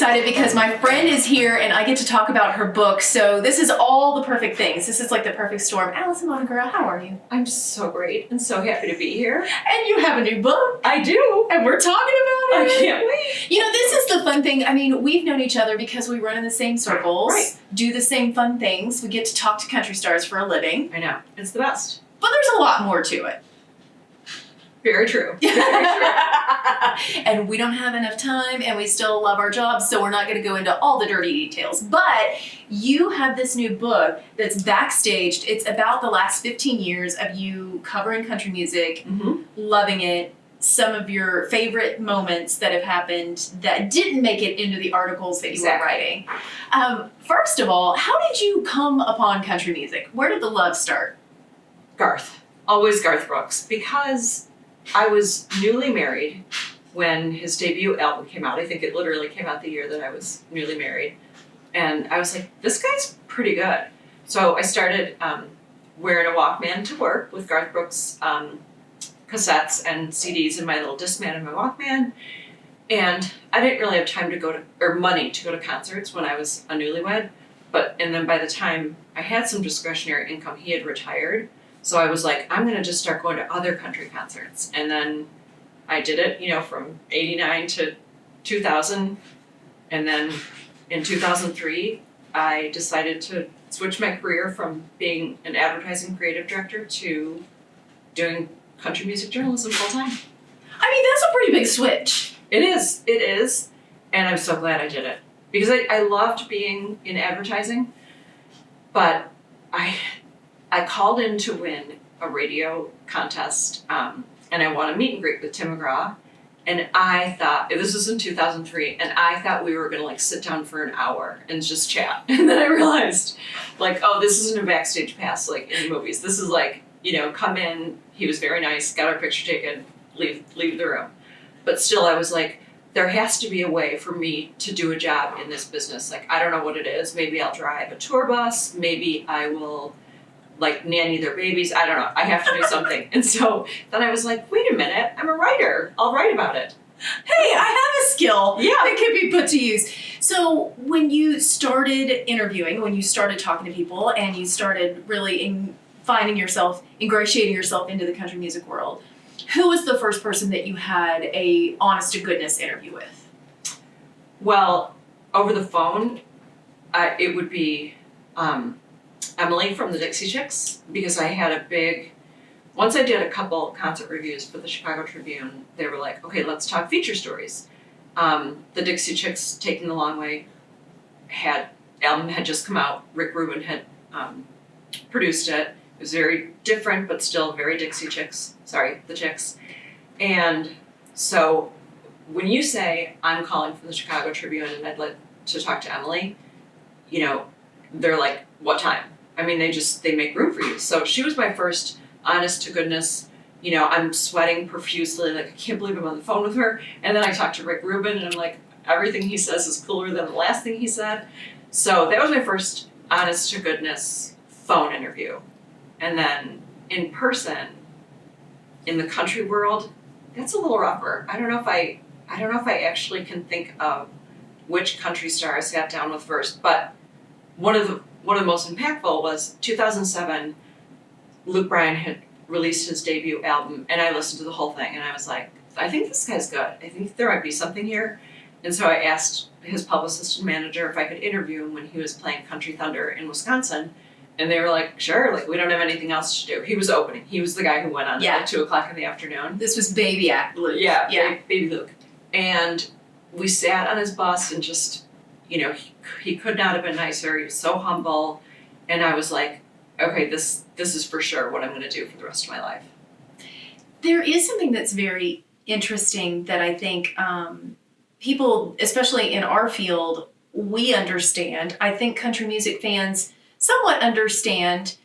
excited because my friend is here and I get to talk about her book. So this is all the perfect things. This is like the perfect storm. Alison, Bonaguro, how are you? I'm so great and so happy to be here. And you have a new book. I do. And we're talking about it. I can't wait. You know, this is the fun thing. I mean, we've known each other because we run in the same circles, Right. do the same fun things. We get to talk to country stars for a living. I know. It's the best. But there's a lot more to it. Very true. Very true. And we don't have enough time and we still love our jobs, so we're not going to go into all the dirty details. But you have this new book that's backstaged. It's about the last 15 years of you covering country music, loving it, some of your favorite moments that have happened that didn't make it into the articles that you were writing. First of all, how did you come upon country music? Where did the love start? Garth. Always Garth Brooks. Because I was newly married when his debut album came out. I think it literally came out the year that I was newly married. And I was like, this guy's pretty good. So I started wearing a Walkman to work with Garth Brooks cassettes and CDs in my little Discman and my Walkman. And I didn't really have time to go to, or money to go to concerts when I was a newlywed. And then by the time I had some discretionary income, he had retired. So I was like, I'm going to just start going to other country concerts. And then I did it, from 89 to 2000. And then in 2003, I decided to switch my career from being an advertising creative director to doing country music journalism full time. I mean, that's a pretty big switch. It is. And I'm so glad I did it. Because I loved being in advertising, but I called in to win a radio contest, and I won a meet and greet with Tim McGraw. And I thought, this was in 2003, and I thought we were going to sit down for an hour and just chat. And then I realized, this isn't a backstage pass like in movies. This is come in, he was very nice, got our picture taken, leave the room. But still, I was like, there has to be a way for me to do a job in this business. I don't know what it is. Maybe I'll drive a tour bus. Maybe I will nanny their babies. I don't know. I have to do something. And so then I was like, wait a minute, I'm a writer. I'll write about it. Hey, I have a skill that can be put to use. So when you started interviewing, when you started talking to people and you started really finding yourself, ingratiating yourself into the country music world, who was the first person that you had a honest to goodness interview with? Well, over the phone, it would be Emily from the Dixie Chicks, because I had once I did a couple concert reviews for the Chicago Tribune, they were like, okay, let's talk feature stories. The Dixie Chicks, Taking the Long Way, album had just come out. Rick Rubin had produced it. It was very different, but still very Dixie Chicks. Sorry, the Chicks. And so when you say, I'm calling from the Chicago Tribune and I'd like to talk to Emily, they're like, what time? I mean, they make room for you. So she was my first honest to goodness, I'm sweating profusely, I can't believe I'm on the phone with her. And then I talked to Rick Rubin and I'm like, everything he says is cooler than the last thing he said. So that was my first honest to goodness phone interview. And then in person, in the country world, that's a little rougher. I don't know if I actually can think of which country star I sat down with first, but one of the most impactful was 2007. Luke Bryan had released his debut album, and I listened to the whole thing, and I was like, I think this guy's good. I think there might be something here. And so I asked his publicist and manager if I could interview him when he was playing Country Thunder in Wisconsin. And they were like, sure, we don't have anything else to do. He was opening. He was the guy who went on at 2:00 in the afternoon. This was Baby Act Luke. Yeah. Baby Luke. And we sat on his bus and just, he could not have been nicer. He was so humble. And I was like, okay, this is for sure what I'm going to do for the rest of my life. There is something that's very interesting that I think people, especially in our field, we understand. I think country music fans somewhat understand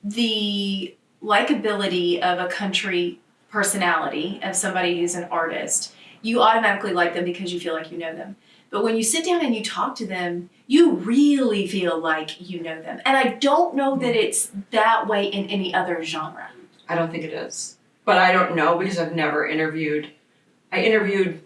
the likability of a country personality, of somebody who's an artist. You automatically like them because you feel like you know them. But when you sit down and you talk to them, you really feel like you know them. And I don't know that it's that way in any other genre. I don't think it is. But I don't know because I've never interviewed. I interviewed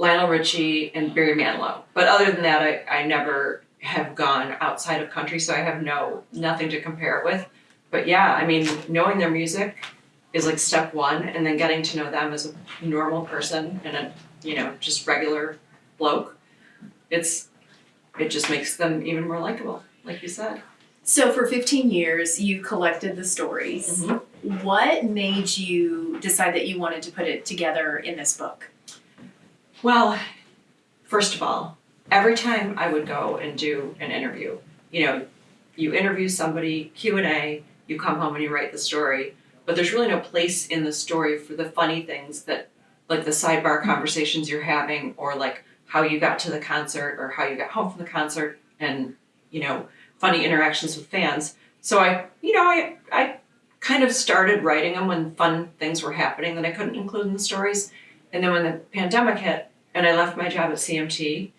Lionel Richie and Barry Manilow. But other than that, I never have gone outside of country, so I have nothing to compare it with. But yeah, I mean, knowing their music is like step one, and then getting to know them as a normal person and a, just regular bloke. It just makes them even more likable, like you said. So for 15 years, you collected the stories. Mm-hmm. What made you decide that you wanted to put it together in this book? Well, first of all, every time I would go and do an interview, you interview somebody, Q&A, you come home and you write the story, but there's really no place in the story for the funny things that, like the sidebar conversations you're having, or like how you got to the concert or how you got home from the concert, and, funny interactions with fans. So I kind of started writing them when fun things were happening that I couldn't include in the stories. And then when the pandemic hit and I left my job at CMT,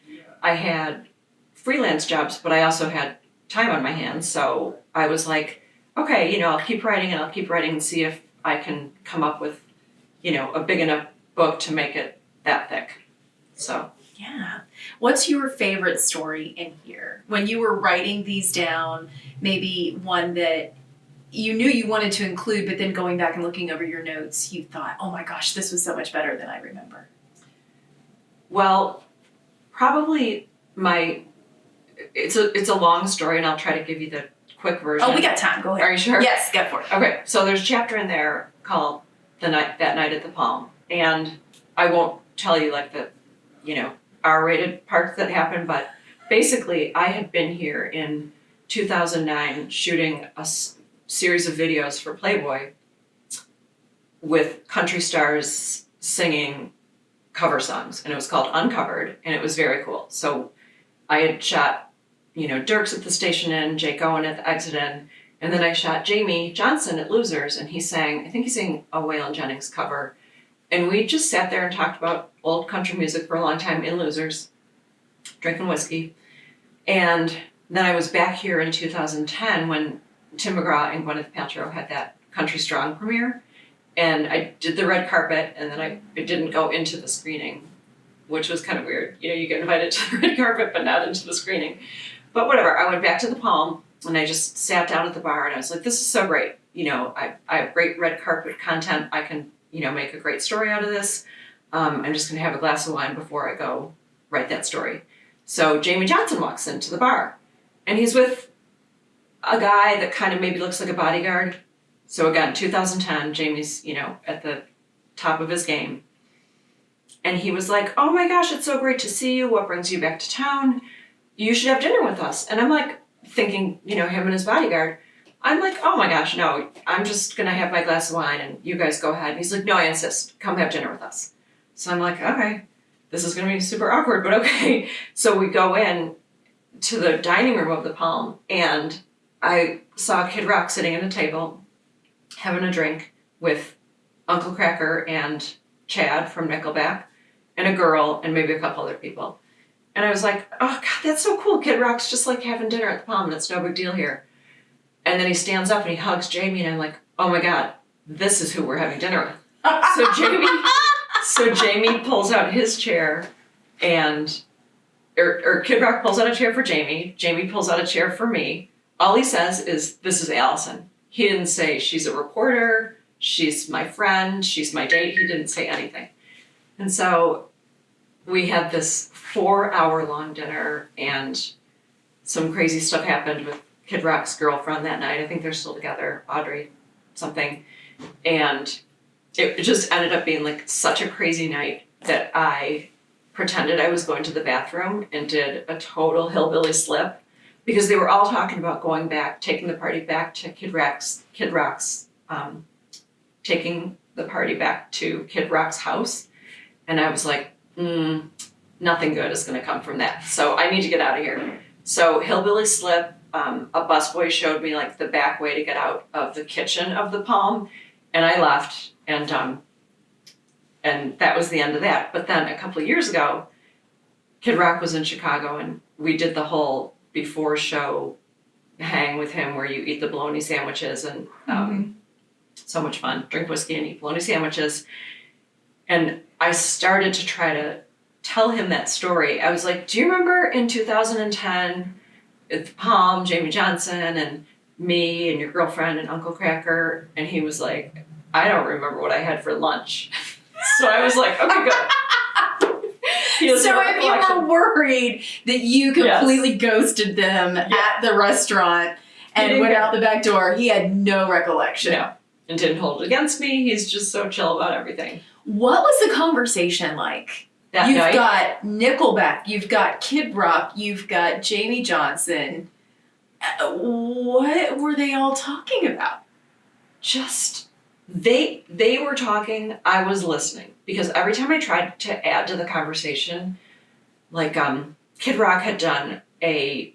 I had freelance jobs, but I also had time on my hands. So I was like, okay, I'll keep writing and see if I can come up with, a big enough book to make it that thick. So. Yeah. What's your favorite story in here? When you were writing these down, maybe one that you knew you wanted to include, but then going back and looking over your notes, you thought, oh my gosh, this was so much better than I remember. Well, probably it's a long story, and I'll try to give you the quick version. Oh, we got time. Go ahead. Are you sure? Yes, go for it. Okay, so there's a chapter in there called That Night at the Palm, and I won't tell you like the, R-rated parts that happened, but basically I had been here in 2009 shooting a series of videos for Playboy with country stars singing cover songs, and it was called Uncovered, and it was very cool. So I had shot, Dirks at the Station Inn, Jake Owen at the Exit Inn, and then I shot Jamie Johnson at Losers, and he sang a Waylon Jennings cover. And we just sat there and talked about old country music for a long time in Losers, drinking whiskey. And then I was back here in 2010 when Tim McGraw and Gwyneth Paltrow had that Country Strong premiere. And I did the red carpet, and then I didn't go into the screening, which was kind of weird. You get invited to the red carpet, but not into the screening. But whatever, I went back to the Palm, and I just sat down at the bar, and I was like, this is so great. I have great red carpet content. I can, make a great story out of this. I'm just going to have a glass of wine before I go write that story. So Jamie Johnson walks into the bar, and he's with a guy that kind of maybe looks like a bodyguard. So again, 2010, Jamie's, at the top of his game. And he was like, oh my gosh, it's so great to see you. What brings you back to town? You should have dinner with us. And I'm like thinking, him and his bodyguard. I'm like, oh my gosh, no, I'm just going to have my glass of wine and you guys go ahead. And he's like, no, I insist. Come have dinner with us. So I'm like, okay, this is going to be super awkward, but okay. So we go in to the dining room of the Palm, and I saw Kid Rock sitting at a table having a drink with Uncle Cracker and Chad from Nickelback and a girl and maybe a couple other people. And I was like, oh God, that's so cool. Kid Rock's just like having dinner at the Palm, and it's no big deal here. And then he stands up and he hugs Jamie, and I'm like, oh my God, this is who we're having dinner with. So Jamie pulls out his chair, and or Kid Rock pulls out a chair for Jamie. Jamie pulls out a chair for me. All he says is, this is Alison. He didn't say she's a reporter, she's my friend, she's my date. He didn't say anything. And so we had this 4-hour-long dinner, and some crazy stuff happened with Kid Rock's girlfriend that night. I think they're still together, Audrey something. And it just ended up being like such a crazy night that I pretended I was going to the bathroom and did a total hillbilly slip, because they were all talking about going back, taking the party back to Kid Rock's taking the party back to Kid Rock's house. And I was like, nothing good is going to come from that. So I need to get out of here. So hillbilly slip, a busboy showed me like the back way to get out of the kitchen of the Palm, and I left, and that was the end of that. But then a couple of years ago, Kid Rock was in Chicago, and we did the whole before show hang with him where you eat the bologna sandwiches, and so much fun. Drink whiskey and eat bologna sandwiches. And I started to try to tell him that story. I was like, do you remember in 2010 with Palm, Jamie Johnson, and me and your girlfriend and Uncle Cracker? And he was like, I don't remember what I had for lunch. So I was like, okay, good. So if you were worried that you completely ghosted them at the restaurant and went out the back door, he had no recollection. No, and didn't hold it against me. He's just so chill about everything. What was the conversation like? You've got Nickelback, you've got Kid Rock, you've got Jamie Johnson. What were they all talking about? Just, they were talking, I was listening. Because every time I tried to add to the conversation, like Kid Rock had done a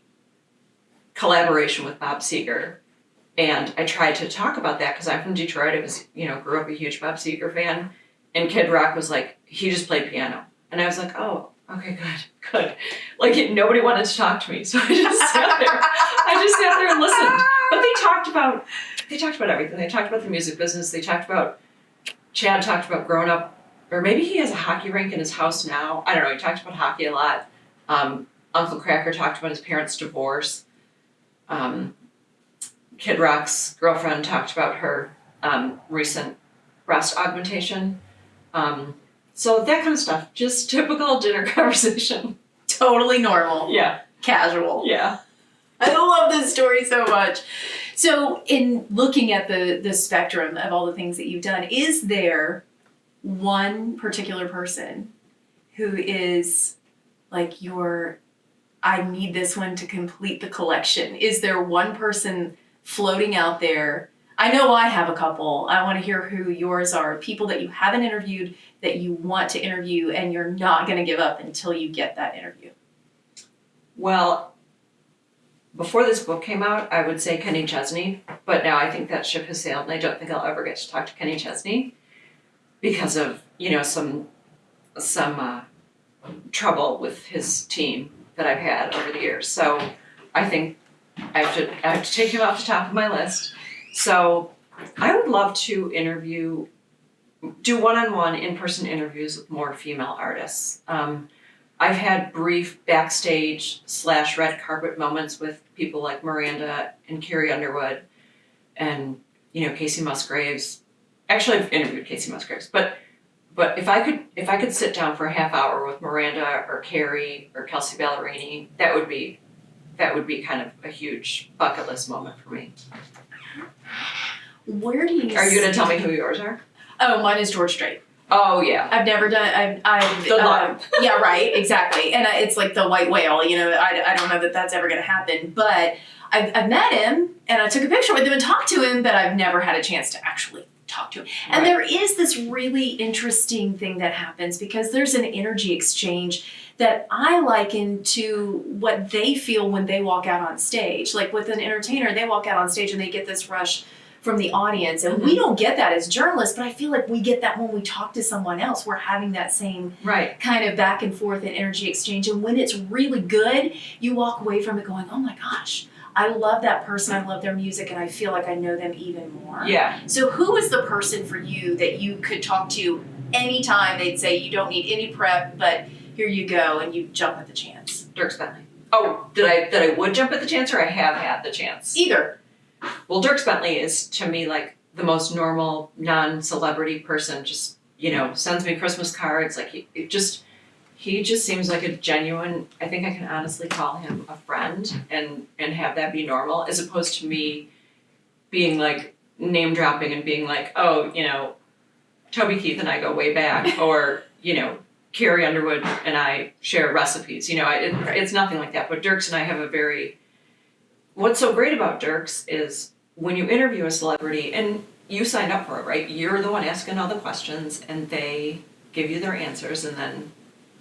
collaboration with Bob Seger. And I tried to talk about that because I'm from Detroit. I was, grew up a huge Bob Seger fan. And Kid Rock was like, he just played piano. And I was like, oh, okay, good. Like, nobody wanted to talk to me. So I just sat there and listened. But they talked about everything. They talked about the music business. Chad talked about growing up, or maybe he has a hockey rink in his house now. I don't know. He talked about hockey a lot. Uncle Cracker talked about his parents' divorce. Kid Rock's girlfriend talked about her recent breast augmentation. So that kind of stuff. Just typical dinner conversation. Totally normal. Yeah. Casual. Yeah. I love this story so much. So in looking at the spectrum of all the things that you've done, is there one particular person who is like I need this one to complete the collection? Is there one person floating out there? I know I have a couple. I want to hear who yours are. People that you haven't interviewed that you want to interview and you're not going to give up until you get that interview. Well, before this book came out, I would say Kenny Chesney, but now I think that ship has sailed and I don't think I'll ever get to talk to Kenny Chesney because of, some trouble with his team that I've had over the years. So I think I have to take him off the top of my list. So I would love to do one-on-one in-person interviews with more female artists. I've had brief backstage / red carpet moments with people like Miranda and Carrie Underwood and, Casey Musgraves. Actually, I've interviewed Casey Musgraves, but if I could sit down for a half hour with Miranda or Carrie or Kelsey Ballerini, that would be kind of a huge bucket list moment for me. Where do you? Are you going to tell me who yours are? Oh, mine is George Strait. Oh yeah. I've never done. Good luck. Yeah, right. Exactly. And it's like the white whale. I don't know that that's ever going to happen. But I've met him and I took a picture with him and talked to him, but I've never had a chance to actually talk to him. And there is this really interesting thing that happens because there's an energy exchange that I liken to what they feel when they walk out on stage. Like with an entertainer, they walk out on stage and they get this rush from the audience. And we don't get that as journalists, but I feel like we get that when we talk to someone else. We're having that same kind of back and forth and energy exchange. And when it's really good, you walk away from it going, oh my gosh, I love that person. I love their music. And I feel like I know them even more. Yeah. So who is the person for you that you could talk to anytime? They'd say you don't need any prep, but here you go, and you jump at the chance. Dierks Bentley. Oh, that I would jump at the chance, or I have had the chance? Either. Well, Dierks Bentley is, to me, like the most normal, non-celebrity person. Just, sends me Christmas cards. Like, he just seems like a genuine, I think I can honestly call him a friend and have that be normal, as opposed to me being like name dropping and being like, oh, Toby Keith and I go way back, or, Carrie Underwood and I share recipes. It's nothing like that. But Dierks and I have what's so great about Dierks is when you interview a celebrity and you sign up for it, right? You're the one asking all the questions and they give you their answers and then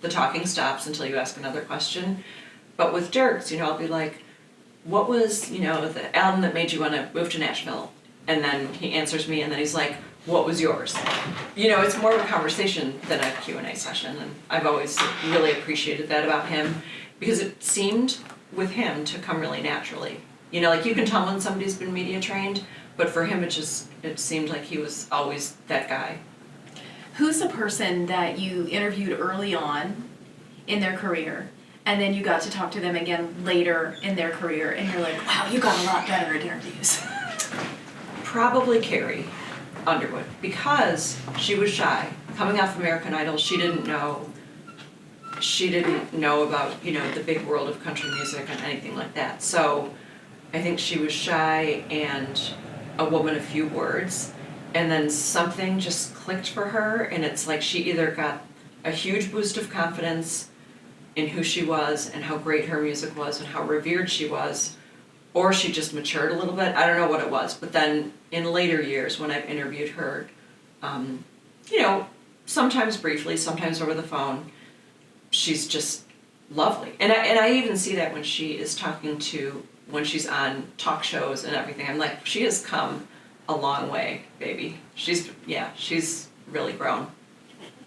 the talking stops until you ask another question. But with Dierks, I'll be like, what was, the album that made you want to move to Nashville? And then he answers me and then he's like, what was yours? It's more of a conversation than a Q&A session. And I've always really appreciated that about him because it seemed with him to come really naturally. Like you can tell when somebody's been media trained, but for him it seemed like he was always that guy. Who's the person that you interviewed early on in their career, and then you got to talk to them again later in their career, and you're like, wow, you got a lot better at interviews? Probably Carrie Underwood, because she was shy. Coming off American Idol, she didn't know about, the big world of country music and anything like that. So I think she was shy and a woman of few words. And then something just clicked for her, and it's like she either got a huge boost of confidence in who she was and how great her music was and how revered she was, or she just matured a little bit. I don't know what it was. But then in later years, when I've interviewed her, sometimes briefly, sometimes over the phone, she's just lovely. And I even see that when she is when she's on talk shows and everything. I'm like, she has come a long way, baby. She's really grown.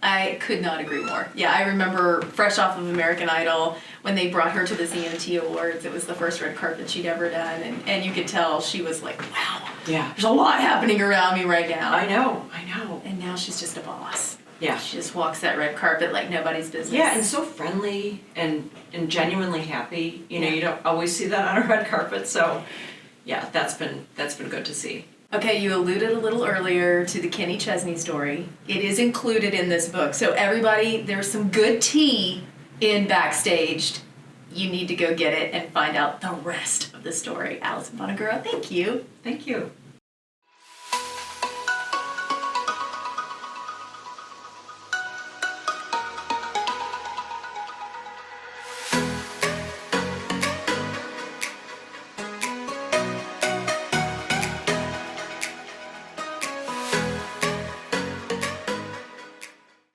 I could not agree more. Yeah, I remember fresh off of American Idol when they brought her to the CMT Awards. It was the first red carpet she'd ever done, and you could tell she was like, wow, yeah, there's a lot happening around me right now. I know. And now she's just a boss. Yeah. She just walks that red carpet like nobody's business. Yeah, and so friendly and genuinely happy. You don't always see that on a red carpet, so yeah, that's been good to see. Okay, you alluded a little earlier to the Kenny Chesney story. It is included in this book. So everybody, there's some good tea in Backstaged. You need to go get it and find out the rest of the story. Alison Bonaguro, thank you. Thank you.